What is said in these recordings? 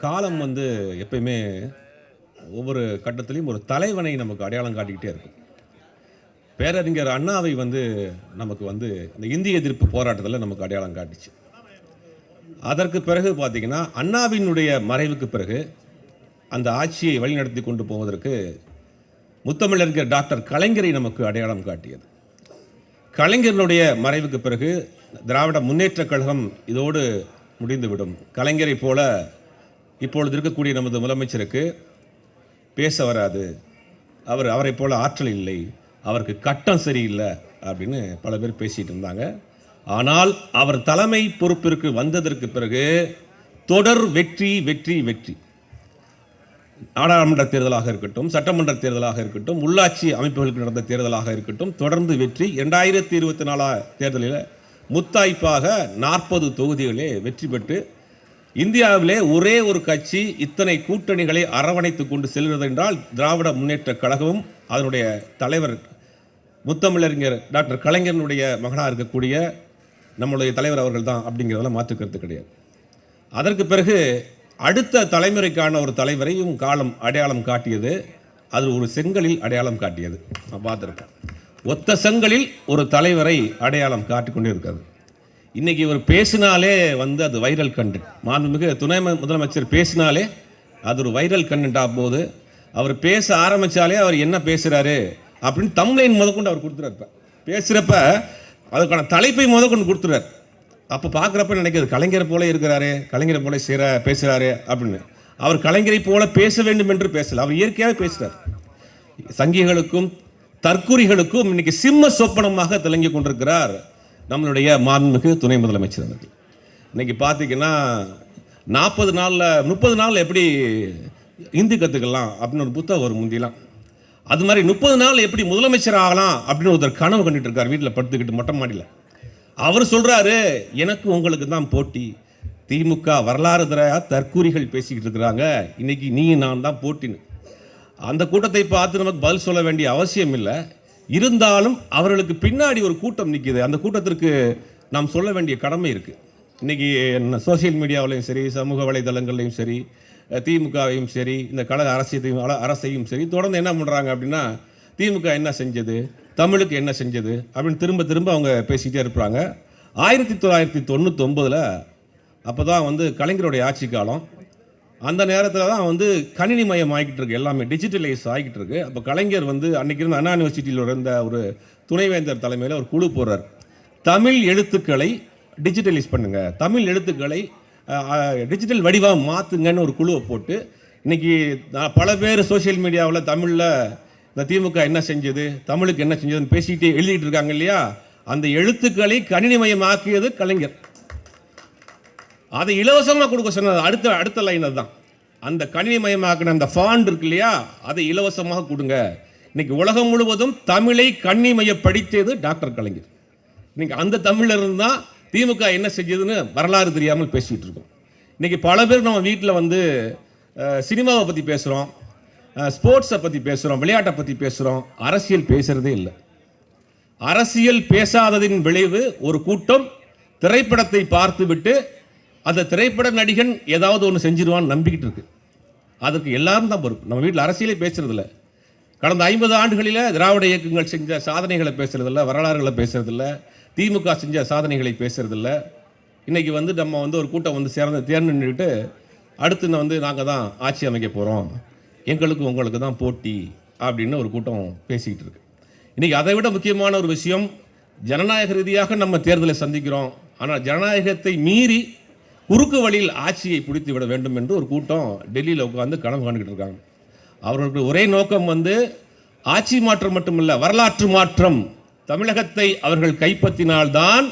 காலம் எப்பயுமே ஒவ்வொரு கட்டத்திலையும் ஒரு தலைவனை நமக்கு அடையாளம் காட்டிக்கிட்டே இருக்கும். பேரறிஞர் அண்ணாவை நமக்கு இந்த இந்திய எதிர்ப்பு போராட்டத்தில் நமக்கு அடையாளம் காட்டிச்சு. அதற்கு பிறகு பார்த்தீங்கன்னா அண்ணாவினுடைய மறைவுக்கு பிறகு அந்த ஆட்சியை வழிநடத்தி கொண்டு போவதற்கு முத்தமிழறிஞர் டாக்டர் கலைஞரை நமக்கு அடையாளம் காட்டியது. கலைஞர்களுடைய மறைவுக்கு பிறகு திராவிட முன்னேற்றக் கழகம் இதோடு முடிந்துவிடும். கலைஞரை போல இப்பொழுது இருக்கக்கூடிய நமது முதலமைச்சருக்கு பேச வராது, அவரை போல ஆற்றல் இல்லை, அவருக்கு கட்டம் சரியில்லை அப்படின்னு பல பேர் பேசிகிட்டு இருந்தாங்க. ஆனால் அவர் தலைமை பொறுப்பிற்கு வந்ததற்கு பிறகு தொடர் வெற்றி வெற்றி வெற்றி. நாடாளுமன்ற தேர்தலாக இருக்கட்டும், சட்டமன்ற தேர்தலாக இருக்கட்டும், உள்ளாட்சி அமைப்புகளுக்கு நடந்த தேர்தலாக இருக்கட்டும், தொடர்ந்து வெற்றி. 2024 தேர்தலில் முத்தாய்ப்பாக 40 தொகுதிகளே வெற்றி பெற்று இந்தியாவிலே ஒரே ஒரு கட்சி இத்தனை கூட்டணிகளை அரவணைத்து கொண்டு செல்கிறது என்றால் திராவிட முன்னேற்ற கழகமும் அதனுடைய தலைவர் முத்தமிழறிஞர் டாக்டர் கலைஞரனுடைய மகனாக இருக்கக்கூடிய நம்முடைய தலைவர் அவர்கள் தான் அப்படிங்கிறதெல்லாம் மாற்றுக்கிறது கிடையாது. அதற்கு பிறகு அடுத்த தலைமுறைக்கான ஒரு தலைவரையும் காலம் அடையாளம் காட்டியது. அது ஒரு செங்கலில் அடையாளம் காட்டியது. நான் பார்த்துருக்கேன். ஒத்த செங்கலில் ஒரு தலைவரை அடையாளம் காட்டிக்கொண்டே இருக்காது. இன்றைக்கி இவர் பேசினாலே அது வைரல் கண்டென்ட். மாண்புமிகு துணை முதலமைச்சர் பேசினாலே அது ஒரு வைரல் கண்டென்ட் ஆகும்போது அவர் பேச ஆரம்பித்தாலே அவர் என்ன பேசுகிறாரு அப்படின்னு தம்ப்லைன் முதற்கொண்டு அவர் கொடுத்துறாரு. பேசுகிறப்ப அதுக்கான தலைப்பை முதற்கொண்டு கொடுத்துறாரு. அப்போ பார்க்குறப்ப நினைக்கிறது கலைஞரை போல இருக்கிறாரு, கலைஞரை போல பேசுகிறாரு அப்படின்னு. அவர் கலைஞரை போல பேச வேண்டும் என்று பேசல, அவர் இயற்கையாக பேசுகிறார். சங்கிகளுக்கும் தற்குறிகளுக்கும் இன்னைக்கு சிம்ம சொப்பனமாக திளங்கி கொண்டிருக்கிறார் நம்மளுடைய மாண்புமிகு துணை முதலமைச்சர் அவர்கள். இன்னைக்கு பார்த்தீங்கன்னா 40 நாளில் 30 நாள் எப்படி ஹிந்தி கற்றுக்கலாம் அப்படின்னு ஒரு புத்தகம் வரும் முந்திலாம். அது மாதிரி 30 நாள் எப்படி முதலமைச்சர் ஆகலாம் அப்படின்னு ஒருத்தர் கனவு கண்டுட்டு இருக்கார் வீட்டில் படுத்துக்கிட்டு மொட்டை மாடியில். அவர் சொல்கிறாரு, எனக்கு உங்களுக்கு தான் போட்டி, திமுக வரலாறு தற்கூறிகள் பேசிக்கிட்டு இருக்கிறாங்க, இன்னைக்கு நீ நான் தான் போட்டின்னு. அந்த கூட்டத்தை பார்த்து நமக்கு பதில் சொல்ல வேண்டிய அவசியம் இல்லை. இருந்தாலும் அவர்களுக்கு பின்னாடி ஒரு கூட்டம் நிற்கிது. அந்த கூட்டத்திற்கு நாம் சொல்ல வேண்டிய கடமை இருக்குது. இன்றைக்கி சோசியல் மீடியாவிலையும் சரி, சமூக வலைதளங்கள்லையும் சரி, திமுகவையும் சரி, இந்த கழக அரசையும் சரி தொடர்ந்து என்ன பண்ணுறாங்க அப்படின்னா, திமுக என்ன செஞ்சது, தமிழுக்கு என்ன செஞ்சது அப்படின்னு திரும்ப திரும்ப அவங்க பேசிக்கிட்டே இருப்பாங்க. 1999 அப்போ தான் கலைஞருடைய ஆட்சி காலம். அந்த நேரத்தில் தான் கணினிமயம் ஆகிக்கிட்டு இருக்கு, எல்லாமே டிஜிட்டலைஸ் ஆகிக்கிட்டு இருக்கு. அப்போ கலைஞர் அன்றைக்கி இருந்த அண்ணா யூனிவர்சிட்டியில் இருந்த ஒரு துணைவேந்தர் தலைமையில் ஒரு குழு போடுறார். தமிழ் எழுத்துக்களை டிஜிட்டலைஸ் பண்ணுங்க, தமிழ் எழுத்துக்களை டிஜிட்டல் வடிவாக மாற்றுங்கன்னு ஒரு குழுவை போட்டு இன்றைக்கி பல பேர் சோசியல் மீடியாவில் தமிழில் இந்த திமுக என்ன செஞ்சது, தமிழுக்கு என்ன செஞ்சதுன்னு பேசிக்கிட்டே எழுதிட்டு இருக்காங்க இல்லையா. அந்த எழுத்துக்களை கணினிமயமாக்கியது கலைஞர். அதை இலவசமாக கொடுக்க சொன்னது அடுத்த லைன் தான். அந்த கணினிமயமாக்கின அந்த ஃபாண்ட் இருக்கு இல்லையா, அதை இலவசமாக கொடுங்க. இன்னைக்கு உலகம் முழுவதும் தமிழை கண்ணிமயப்படுத்தியது டாக்டர் கலைஞர். இன்னைக்கு அந்த தமிழ்ல இருந்து தான் திமுக என்ன செஞ்சதுன்னு வரலாறு தெரியாமல் பேசிகிட்டு இருக்கோம். இன்னைக்கு பல பேர் நம்ம வீட்டில் சினிமாவை பற்றி பேசுகிறோம், ஸ்போர்ட்ஸை பற்றி பேசுகிறோம், விளையாட்டை பற்றி பேசுகிறோம், அரசியல் பேசுகிறதே இல்லை. அரசியல் பேசாததின் விளைவு ஒரு கூட்டம் திரைப்படத்தை பார்த்துவிட்டு அந்த திரைப்பட நடிகன் ஏதாவது ஒன்று செஞ்சிருவான்னு நம்பிக்கிட்டு இருக்கு. அதுக்கு எல்லாரும் தான் பொறுப்பு. நம்ம வீட்டில் அரசியலே பேசுறதில்ல. கடந்த 50 ஆண்டுகளில் திராவிட இயக்கங்கள் செஞ்ச சாதனைகளை பேசுறதில்ல, வரலாறுகளை பேசுறதில்ல, திமுக செஞ்ச சாதனைகளை பேசுறதில்ல. இன்னைக்கு நம்ம ஒரு கூட்டம் தேர்ந்துட்டு அடுத்து நாங்கள் தான் ஆட்சி அமைக்க போகிறோம், எங்களுக்கு உங்களுக்கு தான் போட்டி அப்படின்னு ஒரு கூட்டம் பேசிக்கிட்டு இருக்கு. இன்னைக்கு அதை விட முக்கியமான ஒரு விஷயம், ஜனநாயக ரீதியாக நம்ம தேர்தலை சந்திக்கிறோம், ஆனால் ஜனநாயகத்தை மீறி குறுக்கு வழியில் ஆட்சியை பிடித்து விட வேண்டும் என்று ஒரு கூட்டம் டெல்லியில் உட்கார்ந்து கனவு காண்டுகிட்டு இருக்காங்க. அவர்களுக்கு ஒரே நோக்கம் ஆட்சி மாற்றம் மட்டுமில்லை, வரலாற்று மாற்றம். தமிழகத்தை அவர்கள் கைப்பற்றினால்தான்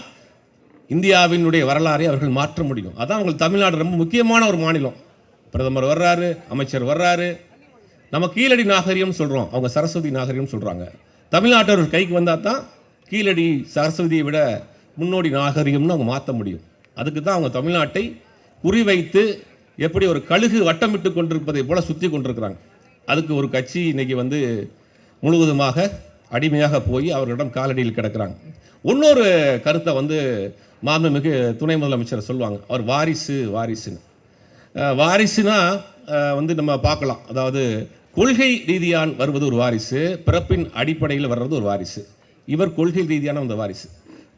இந்தியாவினுடைய வரலாறை அவர்கள் மாற்ற முடியும். அதான் அவங்களுக்கு தமிழ்நாடு ரொம்ப முக்கியமான ஒரு மாநிலம். பிரதமர் வர்றாரு, அமைச்சர் வர்றாரு. நம்ம கீழடி நாகரிகம் சொல்கிறோம், அவங்க சரஸ்வதி நாகரிகம் சொல்கிறாங்க. தமிழ்நாட்டவர் கைக்கு வந்தால் தான் கீழடி சரஸ்வதியை விட முன்னோடி நாகரிகம்னு அவங்க மாற்ற முடியும். அதுக்கு தான் அவங்க தமிழ்நாட்டை குறிவைத்து எப்படி ஒரு கழுகு வட்டமிட்டு கொண்டிருப்பதை போல சுற்றி கொண்டிருக்கிறாங்க. அதுக்கு ஒரு கட்சி இன்னைக்கு முழுவதுமாக அடிமையாக போய் அவர்களிடம் காலடியில் கிடக்கிறாங்க. இன்னொரு கருத்தை மாண்புமிகு துணை முதலமைச்சர் சொல்லுவாங்க, அவர் வாரிசுன்னு. வாரிசுனா வந்து நம்ம பார்க்கலாம். அதாவது கொள்கை ரீதியான் வருவது ஒரு வாரிசு, பிறப்பின் அடிப்படையில் வர்றது ஒரு வாரிசு. இவர் கொள்கை ரீதியான வந்த வாரிசு.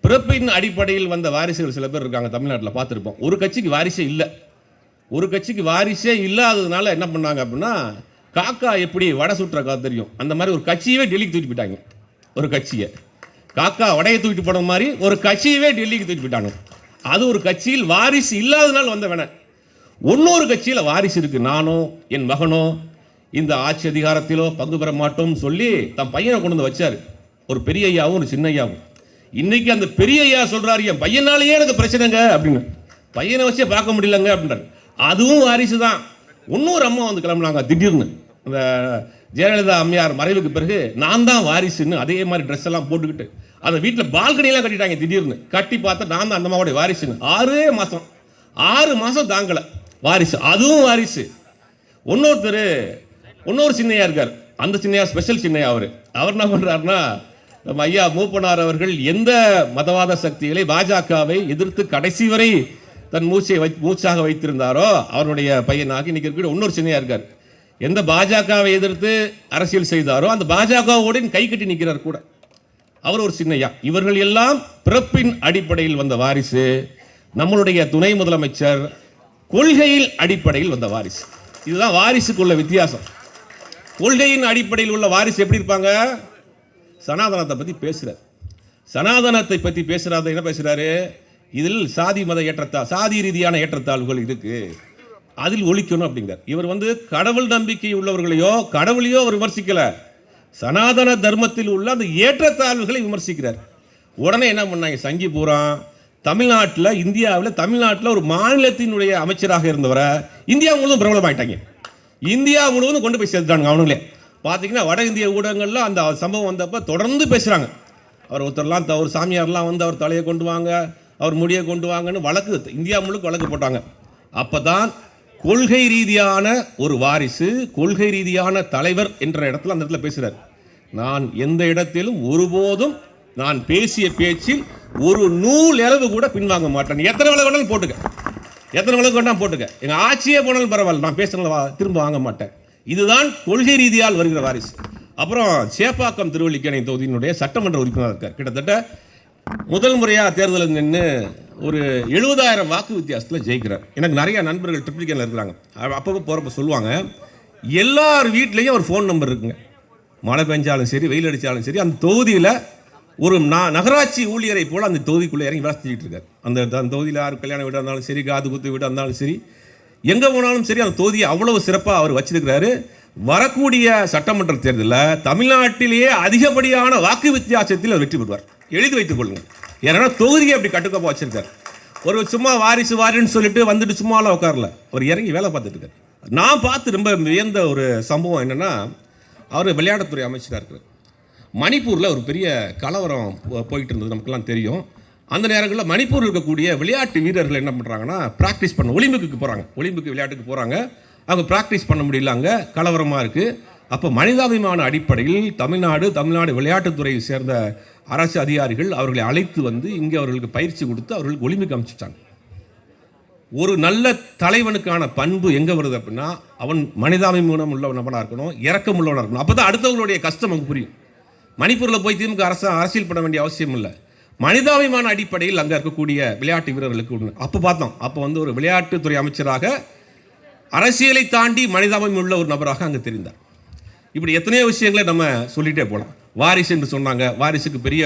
பிறப்பின் அடிப்படையில் வந்த வாரிசுகள் சில பேர் இருக்காங்க தமிழ்நாட்டில், பார்த்துருப்போம். ஒரு கட்சிக்கு வாரிசே இல்லை. ஒரு கட்சிக்கு வாரிசே இல்லாததுனால என்ன பண்ணாங்க அப்படின்னா, காக்கா எப்படி வடை சுட்டுற கதை தெரியும், அந்த மாதிரி ஒரு கட்சியவே டெல்லிக்கு தூக்கிட்டு போயிட்டாங்க. ஒரு கட்சியை காக்கா வடையை தூக்கிட்டு போன மாதிரி ஒரு கட்சியவே டெல்லிக்கு தூக்கிட்டு போயிட்டாங்க. அது ஒரு கட்சியில் வாரிசு இல்லாதனால் வந்த வேண. இன்னொரு கட்சியில் வாரிசு இருக்கு, நானோ என் மகனோ இந்த ஆட்சி அதிகாரத்திலோ பங்கு பெற மாட்டோம் சொல்லி தன் பையனை கொண்டு வந்து வச்சாரு. ஒரு பெரிய ஐயாவும் ஒரு சின்ன ஐயாவும். இன்னைக்கு அந்த பெரிய ஐயா சொல்றாரு, என் பையனாலேயே எனக்கு பிரச்சனைங்க அப்படின்னு. பையனை வச்சே பார்க்க முடியலங்க அப்படின்றாரு. அதுவும் வாரிசு தான். இன்னொரு அம்மா வந்து கிளம்புனாங்க திடீர்னு. அந்த ஜெயலலிதா அம்மையார் மறைவுக்கு பிறகு நான் தான் வாரிசுன்னு அதே மாதிரி ட்ரெஸ் எல்லாம் போட்டுக்கிட்டு அந்த வீட்டில் பால்கனியெல்லாம் கட்டிட்டாங்க. திடீர்னு கட்டி பார்த்தா நான் தான் அந்த அம்மாவோடைய வாரிசுன்னு. 6 மாதம் தாங்கலை வாரிசு. அதுவும் வாரிசு. இன்னொரு சின்னையா இருக்கார். அந்த சின்னையா ஸ்பெஷல் சின்னையா. அவர் என்ன பண்ணுறாருன்னா, நம்ம ஐயா மூப்பனார் அவர்கள் எந்த மதவாத சக்திகளை பாஜகவை எதிர்த்து கடைசி வரை தன் மூச்சாக வைத்திருந்தாரோ அவருடைய பையனாக இன்னைக்கு இருக்கிற இன்னொரு சின்னையா இருக்கார். எந்த பாஜகவை எதிர்த்து அரசியல் செய்தாரோ அந்த பாஜகவோடு கை கட்டி நிற்கிறார் கூட. அவர் ஒரு சின்னையா. இவர்கள் எல்லாம் பிறப்பின் அடிப்படையில் வந்த வாரிசு. நம்மளுடைய துணை முதலமைச்சர் கொள்கையில் அடிப்படையில் வந்த வாரிசு. இதுதான் வாரிசுக்குள்ள வித்தியாசம். கொள்கையின் அடிப்படையில் உள்ள வாரிசு எப்படி இருப்பாங்க? சனாதனத்தை பற்றி பேசுறார். சனாதனத்தை பற்றி பேசுறாரு. என்ன பேசுறாரு? இதில் சாதி மத சாதி ரீதியான ஏற்றத்தாழ்வுகள் இருக்கு, அதில் ஒழிக்கணும் அப்படிங்கிறார். இவர் வந்து கடவுள் நம்பிக்கை உள்ளவர்களையோ கடவுளையோ அவர் விமர்சிக்கல, சனாதன தர்மத்தில் உள்ள அந்த ஏற்றத்தாழ்வுகளை விமர்சிக்கிறார். உடனே என்ன பண்ணாங்க, சங்கி பூரா இந்தியாவில் ஒரு மாநிலத்தினுடைய அமைச்சராக இருந்தவரை இந்தியா முழுவதும் பிரபலமாயிட்டாங்க. இந்தியா முழுவதும் கொண்டு போய் சேர்த்துட்டாங்க. அவனுங்களே பார்த்தீங்கன்னா வட இந்திய ஊடகங்கள்லாம் அந்த சம்பவம் வந்தப்போ தொடர்ந்து பேசுகிறாங்க. ஒருத்தர்லாம் ஒரு சாமியார்லாம் வந்து அவர் தலையை கொண்டு வாங்க, அவர் முடியை கொண்டு வாங்கன்னு வழக்கு இந்தியா முழுக்க வழக்கு போட்டாங்க. அப்போ தான் கொள்கை ரீதியான ஒரு வாரிசு, கொள்கை ரீதியான தலைவர் என்ற இடத்துல அந்த இடத்துல பேசுகிறார். நான் எந்த இடத்திலும் ஒருபோதும் நான் பேசிய பேச்சில் ஒரு நூல் அளவு கூட பின்வாங்க மாட்டேன். எத்தனை வழக்கு வேணாலும் போட்டுக்க, எங்கள் ஆட்சியே போனாலும் பரவாயில்ல, நான் பேசுகிறத திரும்ப வாங்க மாட்டேன். இதுதான் கொள்கை ரீதியால் வருகிற வாரிசு. அப்புறம் சேப்பாக்கம் திருவல்லிக்கேணி தொகுதியினுடைய சட்டமன்ற உறுப்பினர் இருக்கார். கிட்டத்தட்ட முதல் முறையாக தேர்தலில் நின்று ஒரு 70,000 வாக்கு வித்தியாசத்தில் ஜெயிக்கிறார். எனக்கு நிறைய நண்பர்கள் ட்ரிப்ளிகேனில் இருக்கிறாங்க. அப்பப்போ போகிறப்ப சொல்லுவாங்க, எல்லார் வீட்லேயும் ஒரு ஃபோன் நம்பர் இருக்குங்க. மழை பெஞ்சாலும் சரி, வெயில் அடித்தாலும் சரி, அந்த தொகுதியில் ஒரு நகராட்சி ஊழியரை போல் அந்த தொகுதிக்குள்ளே இறங்கி வேலை செஞ்சுட்டு இருக்கார். அந்த தொகுதியில் யார் கல்யாண வீடாக இருந்தாலும் சரி, காது குத்து வீடாக இருந்தாலும் சரி, எங்கே போனாலும் சரி, அந்த தொகுதியை அவ்வளவு சிறப்பாக அவர் வச்சிருக்கிறாரு. வரக்கூடிய சட்டமன்ற தேர்தலில் தமிழ்நாட்டிலேயே அதிகப்படியான வாக்கு வித்தியாசத்தில் அவர் வெற்றி பெறுவார். எழுதி வைத்துக் கொள்ளுங்கள். ஏன்னா தொகுதியை அப்படி கட்டுக்கோப்பா வச்சிருக்காரு. ஒரு சும்மா வாரிசுன்னு சொல்லிட்டு வந்துட்டு சும்மாலாம் உட்காரல, அவர் இறங்கி வேலை பார்த்துட்டு இருக்காரு. நான் பார்த்து ரொம்ப வியந்த ஒரு சம்பவம் என்னன்னா, அவர் விளையாட்டுத்துறை அமைச்சராக இருக்கிறார். மணிப்பூரில் ஒரு பெரிய கலவரம் போயிட்டு இருந்தது, நமக்குலாம் தெரியும். அந்த நேரங்களில் மணிப்பூரில் இருக்கக்கூடிய விளையாட்டு வீரர்கள் என்ன பண்ணுறாங்கன்னா, ப்ராக்டிஸ் பண்ண ஒலிம்பிக்கு போகிறாங்க. ஒலிம்பிக் விளையாட்டுக்கு போகிறாங்க. அவங்க ப்ராக்டிஸ் பண்ண முடியல, அங்கே கலவரமாக இருக்குது. அப்போ மனிதாபிமான அடிப்படையில் தமிழ்நாடு விளையாட்டுத்துறையை சேர்ந்த அரசு அதிகாரிகள் அவர்களை அழைத்து வந்து இங்கே அவர்களுக்கு பயிற்சி கொடுத்து அவர்களுக்கு ஒலிம்பிக் அமைச்சிட்டாங்க. ஒரு நல்ல தலைவனுக்கான பண்பு எங்கே வருது அப்படின்னா, அவன் மனிதாபிமானம் உள்ளவனாக இருக்கணும், இரக்கம் உள்ளவனாக இருக்கணும். அப்போ தான் அடுத்தவங்களுடைய கஷ்டம் நமக்கு புரியும். மணிப்பூரில் போய் திமுக அரசியல் பண்ண வேண்டிய அவசியம் இல்லை. மனிதாபிமான அடிப்படையில் அங்கே இருக்கக்கூடிய விளையாட்டு வீரர்களுக்கு ஒன்று. அப்போ பார்த்தோம், அப்போ வந்து ஒரு விளையாட்டுத்துறை அமைச்சராக அரசியலை தாண்டி மனிதாபிமானம் உள்ள ஒரு நபராக அங்கே தெரிந்தார். இப்படி எத்தனையோ விஷயங்களை நம்ம சொல்லிகிட்டே போகலாம். வாரிசு என்று சொன்னாங்க, வாரிசுக்கு பெரிய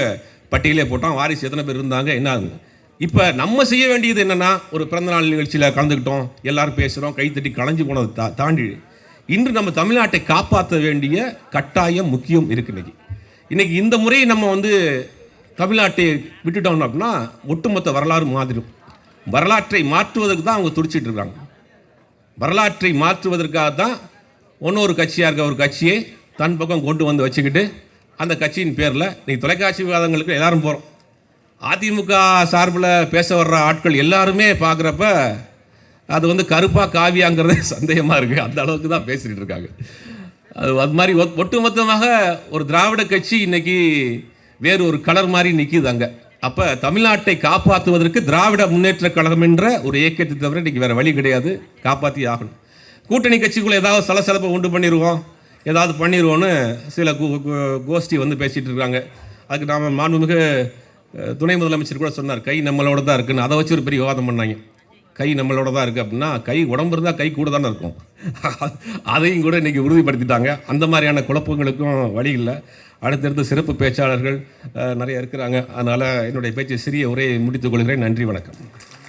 பட்டியலே போட்டோம். வாரிசு எத்தனை பேர் இருந்தாங்க, என்ன ஆகுது. இப்போ நம்ம செய்ய வேண்டியது என்னென்னா, ஒரு பிறந்தநாள் நிகழ்ச்சியில் கலந்துக்கிட்டோம், எல்லாரும் பேசுகிறோம், கைத்தட்டி களைஞ்சு போனதை தாண்டி இன்று நம்ம தமிழ்நாட்டை காப்பாற்ற வேண்டிய கட்டாயம் முக்கியம் இருக்குது. இன்றைக்கி இந்த முறை நம்ம வந்து தமிழ்நாட்டை விட்டுட்டோம் அப்படின்னா ஒட்டுமொத்த வரலாறு மாதிரும். வரலாற்றை மாற்றுவதற்கு தான் அவங்க துடிச்சிட்டு இருக்காங்க. வரலாற்றை மாற்றுவதற்காக தான் இன்னொரு கட்சியாக இருக்க ஒரு கட்சியை தன் பக்கம் கொண்டு வந்து வச்சுக்கிட்டு அந்த கட்சியின் பேரில் இன்றைக்கி தொலைக்காட்சி விவாதங்களுக்கு எல்லாரும் போகிறோம். அதிமுக சார்பில் பேச வர்ற ஆட்கள் எல்லாருமே பார்க்குறப்ப அது வந்து கருப்பா காவியாங்கிறதே சந்தேகமாக இருக்குது. அந்த அளவுக்கு தான் பேசிகிட்டு இருக்காங்க. அது மாதிரி ஒட்டுமொத்தமாக ஒரு திராவிட கட்சி இன்றைக்கி வேறு ஒரு கலர் மாதிரி நிற்கிது. அங்கே அப்போ தமிழ்நாட்டை காப்பாற்றுவதற்கு திராவிட முன்னேற்ற கழகம் என்ற ஒரு இயக்கத்தை தவிர இன்றைக்கி வேறு வழி கிடையாது, காப்பாற்றி ஆகணும். கூட்டணி கட்சிக்குள்ளே ஏதாவது சலசலப்பை உண்டு பண்ணிடுவோம், ஏதாவது பண்ணிடுவோன்னு சில கோஷ்டி வந்து பேசிகிட்டு இருக்காங்க. அதுக்கு நாம் மாண்புமிகு துணை முதலமைச்சர் கூட சொன்னார், கை நம்மளோட தான் இருக்குன்னு. அதை வச்சு ஒரு பெரிய விவாதம் பண்ணாங்க. கை நம்மளோட தான் இருக்குது அப்படின்னா கை உடம்பு இருந்தால் கை கூட தானே இருக்கும். அதையும் கூட இன்றைக்கி உறுதிப்படுத்திட்டாங்க. அந்த மாதிரியான குழப்பங்களுக்கும் வழி இல்லை. அடுத்தடுத்து சிறப்பு பேச்சாளர்கள் நிறைய இருக்கிறாங்க. அதனால் என்னுடைய பேச்சை சிறிய உரையை முடித்துக் கொள்கிறேன். நன்றி, வணக்கம்.